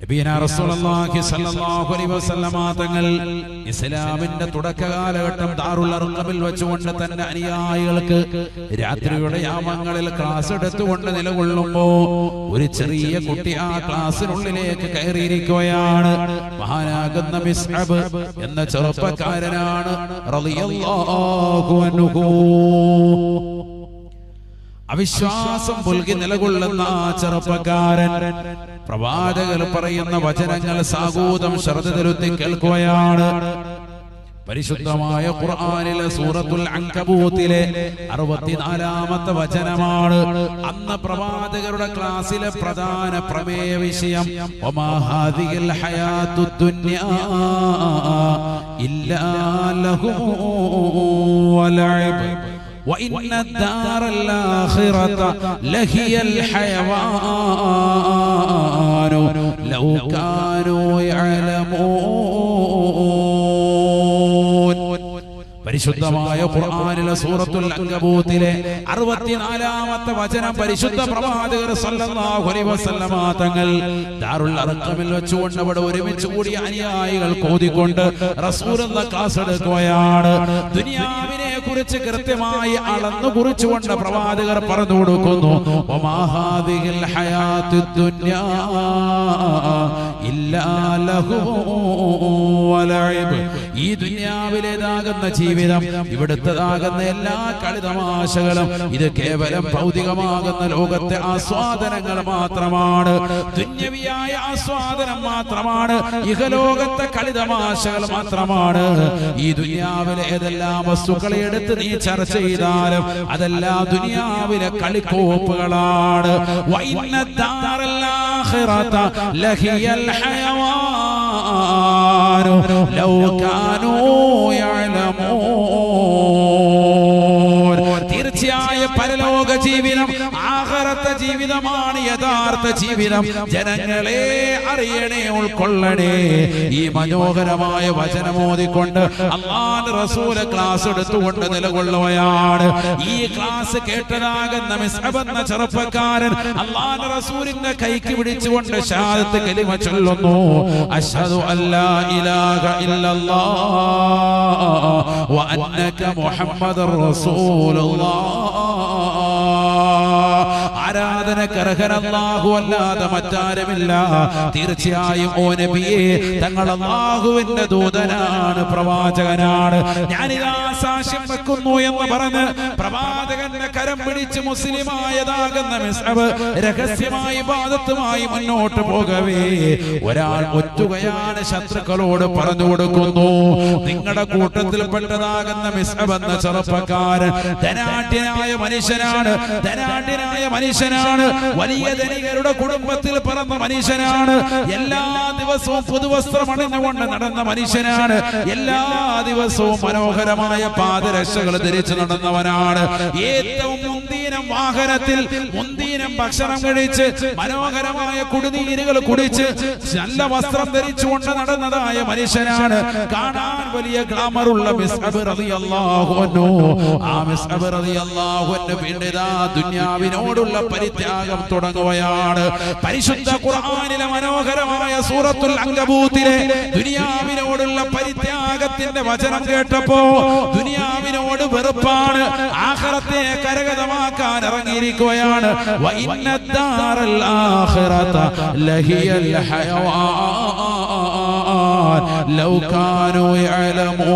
റസൂലുള്ളാഹി സ്വല്ലല്ലാഹു അലൈഹി വസല്ലമ തങ്ങൾ ഇസ്ലാമിന്റെ തുടക്ക കാലഘട്ടം ദാറുൽ അർഖമിൽ വെച്ചുകൊണ്ട് തന്നെ അനുയായികൾക്ക് രാത്രിയുടെ യാമങ്ങളിൽ ക്ലാസ് എടുത്തുകൊണ്ട് നിലകൊള്ളുമ്പോൾ ഒരു ചെറിയ കുട്ടി ആ ക്ലാസ്സിനുള്ളിലേക്ക് കയറിയിരിക്കുകയാണ്. മഹാനാകുന്ന മിസ്അബ് എന്ന ചെറുപ്പക്കാരനാണ് റളിയല്ലാഹു അൻഹു. അവിശ്വാസം പുൽകി നിലകൊള്ളുന്ന ആ ചെറുപ്പക്കാരൻ പ്രവാചകർ പറയുന്ന വചനങ്ങൾ സാഗൂതം ശ്രദ്ധ കേൾക്കുകയാണ്. പരിശുദ്ധമായ ഖുർആനിലെ സൂറത്തുൽ അൻകബൂത്തിലെ 64-ാമത്തെ വചനമാണ്. അന്ന് പ്രവാചകരുടെ ക്ലാസ്സിലെ പ്രധാന പ്രമേയ വിഷയം വമാ ഹാദിഹിൽ ഹയാത്തുദ് ദുനിയാ ഇല്ലാ ലഹു വലഇബ് وإن الدار الآخرة لهي الحيوان لو كانوا يعلمون. പരിശുദ്ധമായ ഖുർആനിലെ സൂറത്തുൽ അൻകബൂത്തിലെ 64-ാമത്തെ വചനം പരിശുദ്ധ പ്രവാചകർ സല്ലല്ലാഹു അലൈഹി വസല്ലമ തങ്ങൾ ദാറുൽ അർഖമിൽ വെച്ചുകൊണ്ട് അവിടെ ഒരുമിച്ച് കൂടിയ അനുയായികൾ ഓതിക്കൊണ്ട് റസൂലുള്ളാഹി ക്ലാസ് എടുക്കുകയാണ്. ദുനിയാവിനെ കുറിച്ച് കൃത്യമായി അളന്നു കുറിച്ചുകൊണ്ട് പ്രവാചകർ പറഞ്ഞു കൊടുക്കുന്നു. വമാ ഹാദിഹിൽ ഹയാത്തുദ് ദുനിയാ ഇല്ലാ ലഹു വലഇബ്. ഈ ദുനിയാവിലേതാകുന്ന ജീവിതം, ഇവിടുത്തേതാകുന്ന എല്ലാ കളിതമാശകളും ഇത് കേവലം ഭൗതികമാകുന്ന ലോകത്തെ ആസ്വാദനങ്ങൾ മാത്രമാണ്, ദുന്യവിയായ ആസ്വാദനം മാത്രമാണ്, ഇഹലോകത്തെ കളിതമാശകൾ മാത്രമാണ്. ഈ ദുനിയാവിലെ ഏതെല്ലാം വസ്തുക്കളെ എടുത്ത് നീ ചർച്ച ചെയ്താലും അതെല്ലാം ദുനിയാവിലെ കളിക്കോപ്പുകളാണ്. വഇന്ന ദാറൽ ആഖിറത ലഹിയൽ ഹയവാൻ ലൗ കാനൂ യഅലമൂൻ. തീർച്ചയായും പരലോക ജീവിതം, ആഖിറത്തെ ജീവിതമാണ് യഥാർത്ഥ ജീവിതം. ജനങ്ങളെ അറിയണേ, ഉൾക്കൊള്ളണേ. ഈ മനോഹരമായ വചനമോദിക്കൊണ്ട് അല്ലാഹുവിന്റെ റസൂൽ ക്ലാസ് എടുത്തുകൊണ്ട് നിലകൊള്ളുകയാണ്. ഈ ക്ലാസ് കേട്ടതാകുന്ന മിസ്അബ് എന്ന ചെറുപ്പക്കാരൻ അല്ലാഹുവിന്റെ റസൂലിന്റെ കൈക്ക് പിടിച്ചുകൊണ്ട് ഷഹാദത്ത് കലിമ ചൊല്ലുന്നു. അശ്ഹദു അല്ലാ ഇലാഹ ഇല്ലല്ലാഹ് വ അന്നക മുഹമ്മദുർ റസൂലുള്ളാഹ്. ആരാധനക്ക് അർഹൻ അല്ലാഹു അല്ലാതെ മറ്റാരുമില്ല. തീർച്ചയായും ഓ നബിയേ, തങ്ങൾ അല്ലാഹുവിന്റെ ദൂതനാണ്, പ്രവാചകനാണ്. ഞാനിതാ സാക്ഷ്യം വെക്കുന്നു എന്ന് പറഞ്ഞ് പ്രവാചകന്റെ കരം പിടിച്ച് മുസ്ലിമായതാകുന്ന മിസ്അബ് രഹസ്യമായി ഇബാദത്തുമായി മുന്നോട്ട് പോകവേ ഒരാൾ ഒറ്റുകയാണ് ശത്രുക്കളോട് പറഞ്ഞു കൊടുക്കുന്നു. നിങ്ങളുടെ കൂട്ടത്തിൽപ്പെട്ടതാകുന്ന മിസ്അബ് എന്ന ചെറുപ്പക്കാരൻ ധനാഢ്യനായ മനുഷ്യനാണ്, ധനാഢ്യനായ മനുഷ്യനാണ്, വലിയ ധനികരുടെ കുടുംബത്തിൽ പിറന്ന മനുഷ്യനാണ്, എല്ലാ ദിവസവും പുതുവസ്ത്രം അണിഞ്ഞുകൊണ്ട് നടന്ന മനുഷ്യനാണ്, എല്ലാ ദിവസവും മനോഹരമായ പാദരക്ഷകൾ ധരിച്ചു നടന്നവനാണ്, ഏറ്റവും മുന്തിനം വാഹനത്തിൽ മുന്തിനം ഭക്ഷണം കഴിച്ച് മനോഹരമായ കുടിനീരുകൾ കുടിച്ച് നല്ല വസ്ത്രം ധരിച്ചുകൊണ്ട് നടന്നതായ മനുഷ്യനാണ്. കാണാൻ വലിയ ഗ്ലാമറുള്ള മിസ്അബ് റളിയല്ലാഹു അൻഹു. ആ മിസ്അബ് റളിയല്ലാഹു അൻഹു വീണ്ടും ദുനിയാവിനോടുള്ള പരിത്യാഗം തുടങ്ങുകയാണ്. പരിശുദ്ധ ഖുർആനിലെ മനോഹരമായ സൂറത്തുൽ അൻകബൂത്തിലെ ദുനിയാവിനോടുള്ള പരിത്യാഗത്തിന്റെ വചനം കേട്ടപ്പോ ദുനിയാവിനോട് വെറുപ്പാണ്, ആഖിറത്തെ കരഗതമാക്കാൻ ഇറങ്ങിയിരിക്കുകയാണ്. വഇന്ന ദാറൽ ആഖിറത ലഹിയൽ ഹയവാൻ ലൗ കാനൂ യഅലമൂൻ.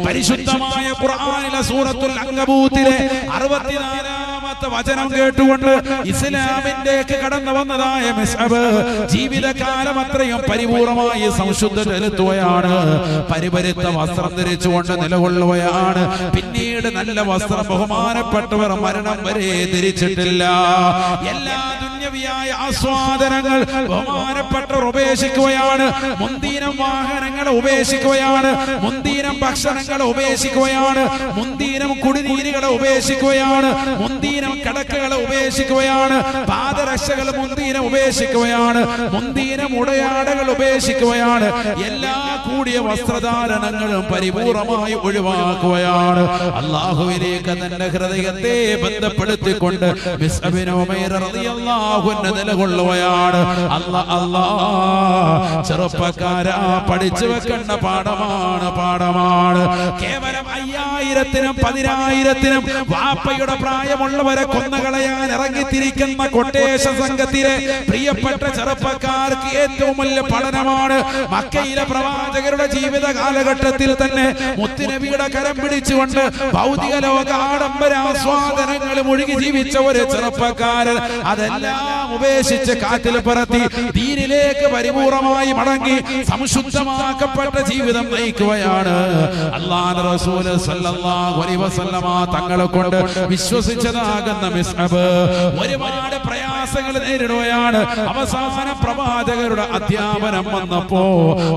പരിശുദ്ധമായ ഖുർആനിലെ സൂറത്തുൽ അൻകബൂത്തിലെ 64-ാമത്തെ വചനം കേട്ടുകൊണ്ട് ഇസ്ലാമിലേക്ക് കടന്നു വന്നതായ മിസ്അബ് ജീവിതകാലം അത്രയും പരിപൂർണമായി സംശുദ്ധ ചെലുത്തുകയാണ്. പരിപരുത്ത വസ്ത്രം ധരിച്ചുകൊണ്ട് നിലകൊള്ളുകയാണ്. പിന്നീട് നല്ല വസ്ത്രം ബഹുമാനപ്പെട്ടവർ മരണം വരെ ധരിച്ചിട്ടില്ല. എല്ലാ ദുന്യവിയായ ആസ്വാദനങ്ങൾ ബഹുമാനപ്പെട്ടവർ ഉപേക്ഷിക്കുകയാണ്. മുന്തിനം വാഹനങ്ങൾ ഉപേക്ഷിക്കുകയാണ്, മുന്തിനം ഭക്ഷണങ്ങൾ ഉപേക്ഷിക്കുകയാണ്, മുന്തിനം കുടിനീരുകളെ ഉപേക്ഷിക്കുകയാണ്, മുന്തിനം കടക്കകളെ ഉപേക്ഷിക്കുകയാണ്, പാദരക്ഷകൾ മുന്തിനം ഉപേക്ഷിക്കുകയാണ്, മുന്തിനം ഉടയാടകൾ ഉപേക്ഷിക്കുകയാണ്. എല്ലാ കൂടിയ വസ്ത്രധാരണങ്ങളും പരിപൂർണമായി ഒഴിവാക്കുകയാണ്. അല്ലാഹുവിലേക്ക് തന്റെ ഹൃദയത്തെ ബന്ധപ്പെടുത്തിക്കൊണ്ട് മിസ്അബ് ഉമൈർ റളിയല്ലാഹു റളിയല്ലാഹു അൻഹു നിലകൊള്ളുകയാണ്. അല്ലാ ചെറുപ്പക്കാരാ, പഠിച്ചു വെക്കേണ്ട പാഠമാണ്. കേവലം 5000-നും 10000-നും വാപ്പയുടെ പ്രായമുള്ളവരെ കൊന്നുകളയാൻ ഇറങ്ങിത്തിരിക്കുന്ന കൊട്ടേഷ സംഘത്തിലെ പ്രിയപ്പെട്ട ചെറുപ്പക്കാർക്ക് ഏറ്റവും വലിയ പഠനമാണ് മക്കയിലെ പ്രവാചകരുടെ ജീവിത കാലഘട്ടത്തിൽ തന്നെ മുത്തുനബിയുടെ കരം പിടിച്ചുകൊണ്ട് ഭൗതിക ലോക ആഡംബരാസ്വാദനങ്ങൾ മുഴുകി ജീവിച്ച ഒരു ചെറുപ്പക്കാരൻ അതെല്ലാം ഉപേക്ഷിച്ച് കാറ്റിൽ പറത്തി ദീനിലേക്ക് പരിപൂർണമായി മടങ്ങി സംശുദ്ധമാക്കപ്പെട്ട ജീവിതം നയിക്കുകയാണ്. അല്ലാഹുവിന്റെ റസൂൽ സല്ലല്ലാഹു അലൈഹി വസല്ലമ തങ്ങളെ കൊണ്ട് വിശ്വസിച്ചതാകുന്ന മിസ്അബ് ഒരുപാട് പ്രയാസങ്ങൾ നേരിടുകയാണ്. അവസാന പ്രവാചകരുടെ അധ്യാപനം വന്നപ്പോ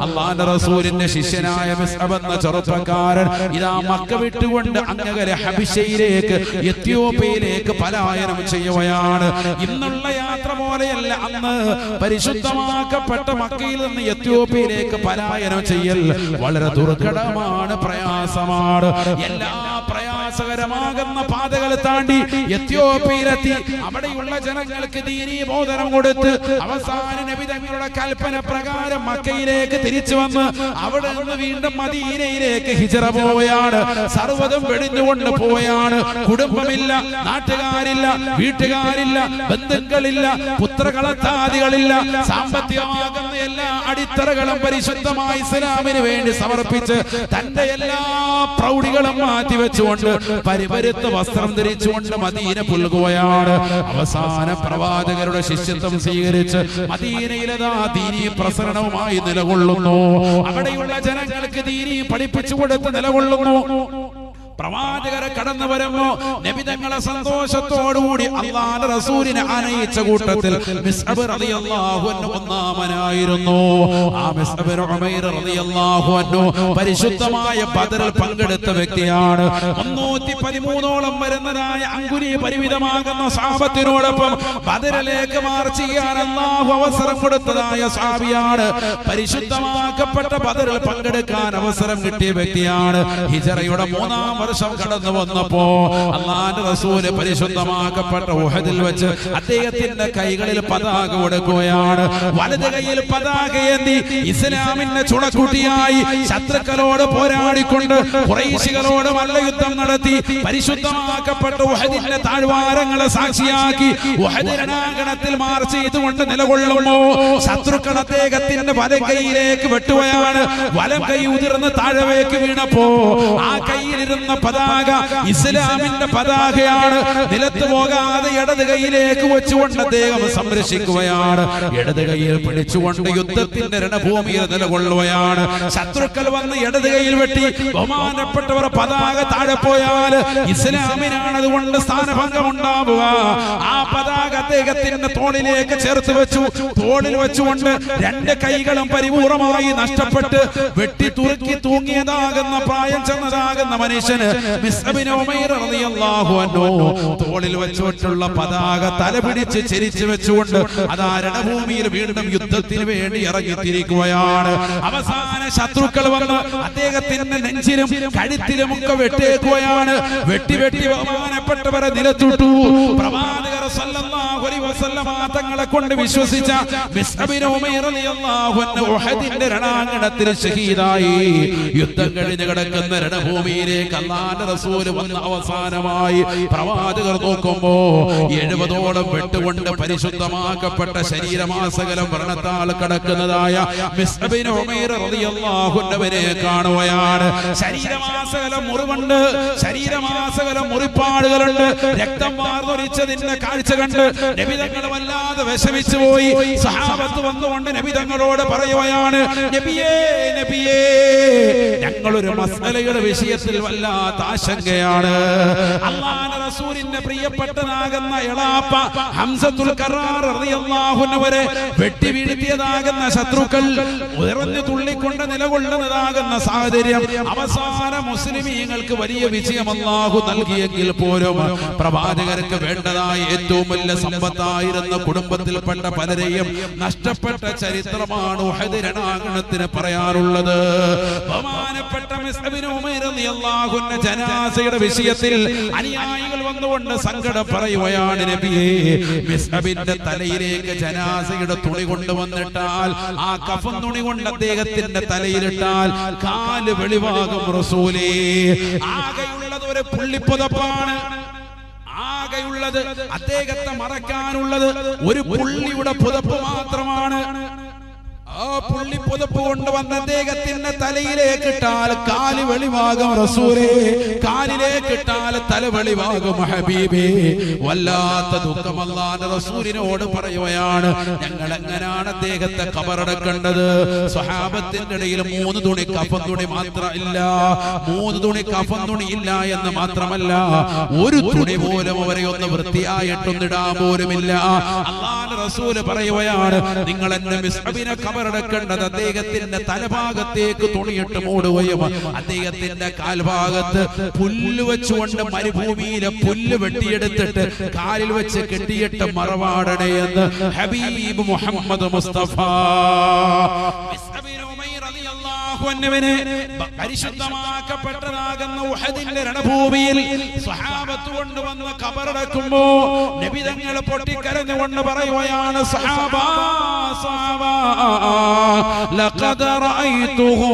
അല്ലാഹുവിന്റെ റസൂലിന്റെ ശിഷ്യനായ മിസ്അബ് എന്ന ചെറുപ്പക്കാരൻ ഇതാ മക്ക വിട്ടുകൊണ്ട് അങ്ങകലെ ഹബശയിലേക്ക് എത്യോപ്യയിലേക്ക് പലായനം ചെയ്യുകയാണ്. ഇന്നുള്ള യാത്ര പോലെയല്ല അന്ന് പരിശുദ്ധമാക്കപ്പെട്ട മക്കയിൽ നിന്ന് എത്യോപ്യയിലേക്ക് പലായനം ചെയ്യൽ വളരെ ദുർഘടമാണ്, പ്രയാസമാണ്. എല്ലാ പ്രയാസകരമാകുന്ന പാതകൾ താണ്ടി എത്യോപ്യയിലെത്തി അവിടെയുള്ള ജനങ്ങൾക്ക് ദീനീ ബോധനം കൊടുത്ത് അവസാന നബി തങ്ങളുടെ കൽപ്പന പ്രകാരം മക്കയിലേക്ക് തിരിച്ചു വന്ന് അവിടെ നിന്ന് വീണ്ടും മദീനയിലേക്ക് ഹിജ്റ പോവുകയാണ്. സർവ്വതും വെടിഞ്ഞുകൊണ്ട് പോവുകയാണ്. കുടുംബമില്ല, നാട്ടുകാരില്ല, വീട്ടുകാരില്ല, ബന്ധുക്കളില്ല, പുത്രകളത്താദികളില്ല. സാമ്പത്തികമാകുന്ന എല്ലാ അടിത്തറകളും പരിശുദ്ധമായ ഇസ്ലാമിന് വേണ്ടി സമർപ്പിച്ച് തന്റെ എല്ലാ പ്രൗഢികളും മാറ്റിവെച്ചുകൊണ്ട് പരിപരുത്ത വസ്ത്രം ധരിച്ചുകൊണ്ട് മദീന പുൽകുകയാണ്. അവസാന പ്രവാചകരുടെ ശിഷ്യത്വം സ്വീകരിച്ച് മദീനയിലതാ ദീനീ പ്രസരണവുമായി നിലകൊള്ളുന്നു. അവിടെയുള്ള ജനങ്ങൾക്ക് ദീനീ പഠിപ്പിച്ചു കൊടുത്ത് നിലകൊള്ളുന്നു. പ്രവാചകരെ കടന്നു വരുമ്പോ നബി തങ്ങളെ സന്തോഷത്തോടുകൂടി അല്ലാഹുവിന്റെ റസൂലിനെ ആനയിച്ച കൂട്ടത്തിൽ മിസ്അബ് റളിയല്ലാഹു അൻഹു ഒന്നാമനായിരുന്നു. ആ മിസ്അബ് ഉമൈർ റളിയല്ലാഹു അൻഹു പരിശുദ്ധമായ ബദറിൽ പങ്കെടുത്ത വ്യക്തിയാണ്. 313ഓളം വരുന്നതായ അങ്കുലി പരിമിതമാകുന്ന സ്വഹാബത്തിനോടൊപ്പം ബദറിലേക്ക് മാർച്ച് ചെയ്യാൻ അല്ലാഹു അവസരം കൊടുത്തതായ സ്വഹാബിയാണ്. പരിശുദ്ധമാക്കപ്പെട്ട ബദറിൽ പങ്കെടുക്കാൻ അവസരം കിട്ടിയ വ്യക്തിയാണ്. ഹിജ്റയുടെ 3-ാം വർഷം കടന്നു വന്നപ്പോ അല്ലാഹുവിന്റെ റസൂല് പരിശുദ്ധമാക്കപ്പെട്ട ഉഹദിൽ വെച്ച് അദ്ദേഹത്തിന്റെ കൈകളിൽ പതാക കൊടുക്കുകയാണ്. വലത് കൈയിൽ പതാക ഏന്തി ഇസ്ലാമിന്റെ ചുണക്കുട്ടിയായി ശത്രുക്കളോട് പോരാടിക്കൊണ്ട് ഖുറൈശികളോട് മല്ലയുദ്ധം നടത്തി പരിശുദ്ധമാക്കപ്പെട്ട ഉഹദിന്റെ താഴ്വാരങ്ങളെ സാക്ഷിയാക്കി ഉഹദ് രണാങ്കണത്തിൽ മാർച്ച് ചെയ്തുകൊണ്ട് നിലകൊള്ളുമ്പോ ശത്രുക്കൾ അദ്ദേഹത്തിന്റെ വലം കൈയിലേക്ക് വെട്ടുകയാണ്. വലം കൈ ഉതിർന്ന് താഴേക്ക് വീണപ്പോ ആ കൈയിലിരുന്ന പതാക ഇസ്ലാമിന്റെ പതാകയാണ്. നിലത്ത് പോകാതെ ഇടത് കൈയിലേക്ക് വെച്ചുകൊണ്ട് അദ്ദേഹം സംരക്ഷിക്കുകയാണ്. ഇടത് കൈയിൽ പിടിച്ചുകൊണ്ട് യുദ്ധത്തിന്റെ രണഭൂമിയിൽ നിലകൊള്ളുകയാണ്. ശത്രുക്കൾ വന്ന് ഇടത് കൈയിൽ വെട്ടി ബഹുമാനപ്പെട്ടവർ പതാക താഴെ പോയാൽ ഇസ്ലാമിനാണ് അതുകൊണ്ട് സ്ഥാനഭംഗം ഉണ്ടാവുക. ആ പതാക അദ്ദേഹത്തിന്റെ തോളിലേക്ക് ചേർത്ത് വെച്ചു. തോളിൽ വെച്ചുകൊണ്ട് രണ്ട് കൈകളും പരിപൂർണമായി നഷ്ടപ്പെട്ട് വെട്ടി തുറുക്കി തൂങ്ങിയതാകുന്ന പ്രായം ചെന്നതാകുന്ന മനുഷ്യന് മിസ്അബ് ഉമൈർ റളിയല്ലാഹു അൻഹു തോളിൽ വെച്ചിട്ടുള്ള പതാക തലപിടിച്ച് ചെരിച്ചു വെച്ചുകൊണ്ട് അതാ രണഭൂമിയിൽ വീണ്ടും യുദ്ധത്തിന് വേണ്ടി ഇറങ്ങിത്തിരിക്കുകയാണ്. അവസാന ശത്രുക്കൾ വന്ന് അദ്ദേഹത്തിന്റെ നെഞ്ചിലും കഴുത്തിലും ഒക്കെ വെട്ടേക്കുകയാണ്. വെട്ടി ബഹുമാനപ്പെട്ടവരെ നിലത്തിട്ടു. പ്രവാചകർ സല്ലല്ലാഹു അലൈഹി വസല്ലമ തങ്ങളെ കൊണ്ട് വിശ്വസിച്ച മിസ്അബ് ഉമൈർ റളിയല്ലാഹു അൻഹു ഉഹദിന്റെ രണാങ്കണത്തിൽ ഷഹീദായി. യുദ്ധം കഴിഞ്ഞ് കിടക്കുന്ന രണഭൂമിയിലേക്ക് അല്ലാഹുവിന്റെ റസൂൽ വന്ന അവസാനമായി പ്രവാചകർ നോക്കുമ്പോ 70ഓളം വെട്ടുകൊണ്ട് പരിശുദ്ധമാക്കപ്പെട്ട ശരീരമാസകലം വ്രണത്താൽ കിടക്കുന്നതായ മിസ്അബ് ഉമൈർ റളിയല്ലാഹു അൻഹുവിനെ കാണുകയാണ്. ശരീരമാസകലം മുറിവുണ്ട്, ശരീരമാസകലം മുറിപ്പാടുകളുണ്ട്, രക്തം വാർന്നൊലിച്ചതിന്റെ കാഴ്ച കണ്ട് നബി തങ്ങൾ വല്ലാതെ വിഷമിച്ചു പോയി. സഹാബത്ത് വന്നുകൊണ്ട് നബി തങ്ങളോട് പറയുകയാണ്, നബിയേ നബിയേ ഞങ്ങളൊരു മസ്അലയുടെ വിഷയത്തിൽ വല്ലാത്ത ആശങ്കയാണ്. അല്ലാഹുവിന്റെ റസൂലിന്റെ പ്രിയപ്പെട്ടതാകുന്ന എളാപ്പ ഹംസത്തുൽ കറാർ റളിയല്ലാഹു അൻഹുവരെ വെട്ടി വീഴ്ത്തിയതാകുന്ന ശത്രുക്കൾ ഉയർന്നു തുള്ളിക്കൊണ്ട് നിലകൊള്ളുന്നതാകുന്ന സാഹചര്യം അവസാന മുസ്ലിമീങ്ങൾക്ക് വലിയ വിജയം അല്ലാഹു നൽകിയെങ്കിൽ പോലും പ്രവാചകർക്ക് വേണ്ടതായ ഏറ്റവും വലിയ സമ്പത്തായിരുന്ന കുടുംബത്തിൽപ്പെട്ട പലരെയും നഷ്ടപ്പെട്ട ചരിത്രമാണ് ഉഹദ് രണാങ്കണത്തിന് പറയാറുള്ളത്. ബഹുമാനപ്പെട്ട മിസ്അബ് ഉമൈർ റളിയല്ലാഹു അൻഹു ജനാസയുടെ വിഷയത്തിൽ അനുയായികൾ വന്നുകൊണ്ട് സങ്കടം പറയുകയാണ് നബിയേ, മിസ്അബിന്റെ തലയിലേക്ക് ജനാസയുടെ തുണി കൊണ്ടുവന്നിട്ടാൽ ആ കഫൻ തുണി കൊണ്ട് അദ്ദേഹത്തിന്റെ തലയിലിട്ടാൽ കാല് വെളിവാകും റസൂലേ. ആകെയുള്ളത് ഒരു പുള്ളിപ്പുതപ്പാണ്, ആകെയുള്ളത് അദ്ദേഹത്തെ മറക്കാനുള്ളത് ഒരു പുള്ളിയുടെ പുതപ്പ് മാത്രമാണ്. ആ പുള്ളി പുതപ്പ് കൊണ്ടുവന്ന് അദ്ദേഹത്തിന്റെ തലയിലേക്ക് ഇട്ടാൽ കാല് വെളിവാകും റസൂലേ, കാലിലേക്ക് ഇട്ടാൽ തല വെളിവാകും ഹബീബേ. വല്ലാത്ത ദുഃഖം അല്ലാഹുവിന്റെ റസൂലിനോട് പറയുകയാണ്, ഞങ്ങൾ എങ്ങനെയാണ് അദ്ദേഹത്തെ ഖബറടക്കേണ്ടത്? സ്വഹാബത്തിന്റെ ഇടയിൽ 3 തുണി കഫൻ തുണി മാത്രമില്ല, 3 തുണി കഫൻ തുണി ഇല്ല എന്ന് മാത്രമല്ല, ഒരു തുണി പോലും അവരെ ഒന്ന് വൃത്തിയായിട്ടൊന്നിടാൻ പോലുമില്ല. അല്ലാഹുവിന്റെ റസൂല് പറയുകയാണ്, നിങ്ങൾ എന്നെ മിസ്അബിനെ ഖബറടക്കേണ്ടത് അദ്ദേഹത്തിന്റെ തലഭാഗത്തേക്ക് തുണിയിട്ട് മൂടുകയും അദ്ദേഹത്തിന്റെ കാൽഭാഗത്ത് പുല്ല് വെച്ചുകൊണ്ട് മരുഭൂമിയിലെ പുല്ല് വെട്ടിയെടുത്തിട്ട് കാലിൽ വെച്ച് കെട്ടിയിട്ട് മറവാടണേ എന്ന് ഹബീബ് മുഹമ്മദ് മുസ്തഫ. പരിശുദ്ധമാക്കപ്പെട്ടതാകുന്ന ഉഹദിന്റെ രണഭൂമിയിൽ സ്വഹാബത്ത് കൊണ്ടുവന്ന് ഖബറടക്കുമ്പോ നബി തങ്ങൾ പൊട്ടിക്കരഞ്ഞുകൊണ്ട് പറയുകയാണ്, സഹാബാ സഹാബാ ലഖദ് റഅയ്തുഹു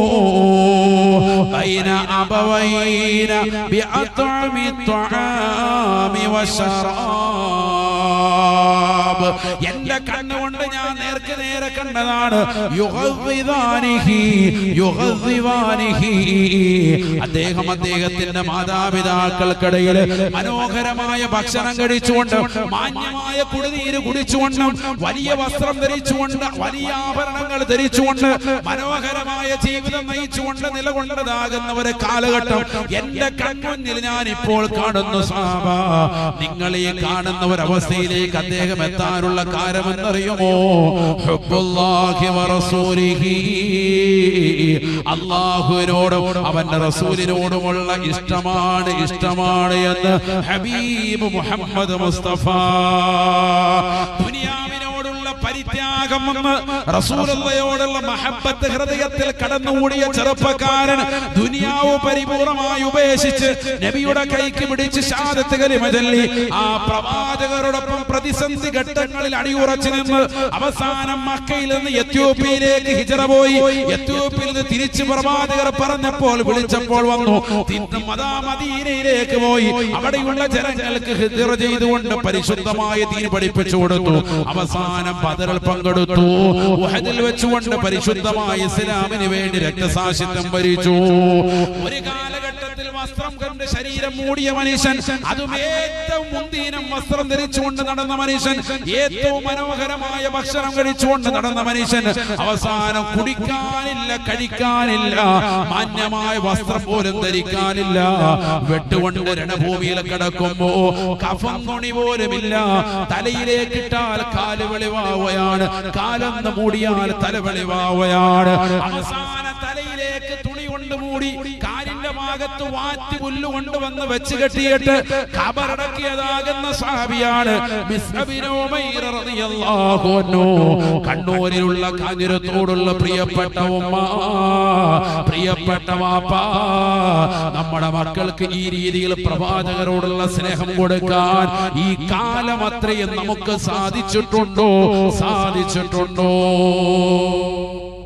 ബൈന അബവൈന ബിഅത്അമി ത്വആമി വശറാബ്. എന്റെ കണ്ണുകൊണ്ട് ഞാൻ നേർക്ക് നേരെ കണ്ടതാണ്. അദ്ദേഹം അദ്ദേഹത്തിന്റെ മാതാപിതാക്കൾക്കിടയിൽ മനോഹരമായ ഭക്ഷണം കഴിച്ചുകൊണ്ട്, മാന്യമായ കുടിനീര് കുടിച്ചുകൊണ്ടും, വലിയ വസ്ത്രം ധരിച്ചുകൊണ്ട്, വലിയ ആഭരണങ്ങൾ ധരിച്ചുകൊണ്ട്, മനോഹരമായ ജീവിതം നയിച്ചുകൊണ്ട് നിലകൊണ്ടതാകുന്ന ഒരു കാലഘട്ടം എന്റെ കൺമുന്നിൽ ഞാൻ ഇപ്പോൾ കാണുന്നു. സഹാബ, നിങ്ങൾ ഈ കാണുന്ന ഒരവസ്ഥയിലേക്ക് അദ്ദേഹം എത്താനുള്ള കാരണമെന്നറിയുമോ? ഹുബ്ബുല്ലാഹി വറസൂലിഹി, അല്ലാഹുവിനോടും അവന്റെ റസൂലിനോടുമുള്ള ഇഷ്ടമാണ് എന്ന് ഹബീബ് മുഹമ്മദ് മുസ്തഫ. ദുനിയാവിനോടുള്ള പരിത്യാഗം എന്ന് റസൂലുള്ളാഹിയോടുള്ള മഹബ്ബത്ത് ഹൃദയത്തിൽ കടന്നുകൂടിയ ചെറുപ്പക്കാരൻ ദുനിയാവ് പരിപൂർണമായി ഉപേക്ഷിച്ച് നബിയുടെ കൈക്ക് പിടിച്ച് ഷഹാദത്ത് കലിമ ചൊല്ലി ആ പ്രവാചകരോടൊപ്പം പ്രതിസന്ധി ഘട്ടങ്ങളിൽ അടിയുറച്ചു നിന്ന് അവസാനം മക്കയിൽ നിന്ന് എത്യോപ്യയിലേക്ക് ഹിജറ പോയി. എത്യോപ്യയിൽ നിന്ന് തിരിച്ച് പ്രവാചകർ പറഞ്ഞപ്പോൾ വിളിച്ചപ്പോൾ വന്നു. മദീനയിലേക്ക് പോയി അവിടെയുള്ള ജനങ്ങൾക്ക് ഹിജറ ചെയ്തുകൊണ്ട് പരിശുദ്ധമായ ദീൻ പഠിപ്പിച്ചു കൊടുത്തു. അവസാനം ബദറിൽ പങ്കെടുത്തു. ഉഹദിൽ വെച്ചുകൊണ്ട് പരിശുദ്ധമായ ഇസ്ലാമിന് വേണ്ടി രക്തസാക്ഷിത്വം വരിച്ചു. ഒരു കാലഘട്ടത്തിൽ വസ്ത്രം കണ്ട് ശരീരം മൂടിയ മനുഷ്യൻ, അതും ഏറ്റവും മുന്തിനം വസ്ത്രം ധരിച്ചുകൊണ്ട് നടന്ന മനുഷ്യൻ, ഏറ്റവും മനോഹരമായ ഭക്ഷണം കഴിച്ചുകൊണ്ട് നടന്ന മനുഷ്യൻ, അവസാനം കുടിക്കാനില്ല, കഴിക്കാനില്ല, മാന്യമായ വസ്ത്രം പോലും ധരിക്കാനില്ല. വെട്ടുകൊണ്ട് രണഭൂമിയിൽ കിടക്കുമ്പോ കഫൻ തുണി പോലുമില്ല. തലയിലേക്ക് ഇട്ടാൽ കാല് വെളിവാവുകയാണ്, കാലൊന്ന് മൂടിയാൽ തല വെളിവാവുകയാണ്. അവസാന തലയിലേക്ക് തുണി കൊണ്ട് മൂടി കാലിന്റെ ഭാഗത്ത് വാറ്റി പുല്ല് കൊണ്ടുവന്ന് വെച്ച് കെട്ടിയിട്ട് ഖബറടക്കിയതാകുന്ന സ്വഹാബിയാണ് മിസ്അബിൻ ഉമൈർ റളിയല്ലാഹു അൻഹു. കണ്ണൂരിലുള്ള കാഞ്ഞിരത്തോടുള്ള പ്രിയപ്പെട്ട ഉമ്മ, പ്രിയപ്പെട്ട വാപ്പ, നമ്മുടെ മക്കൾക്ക് ഈ രീതിയിൽ പ്രവാചകരോടുള്ള സ്നേഹം കൊടുക്കാൻ ഈ കാലം അത്രയും നമുക്ക് സാധിച്ചിട്ടുണ്ടോ?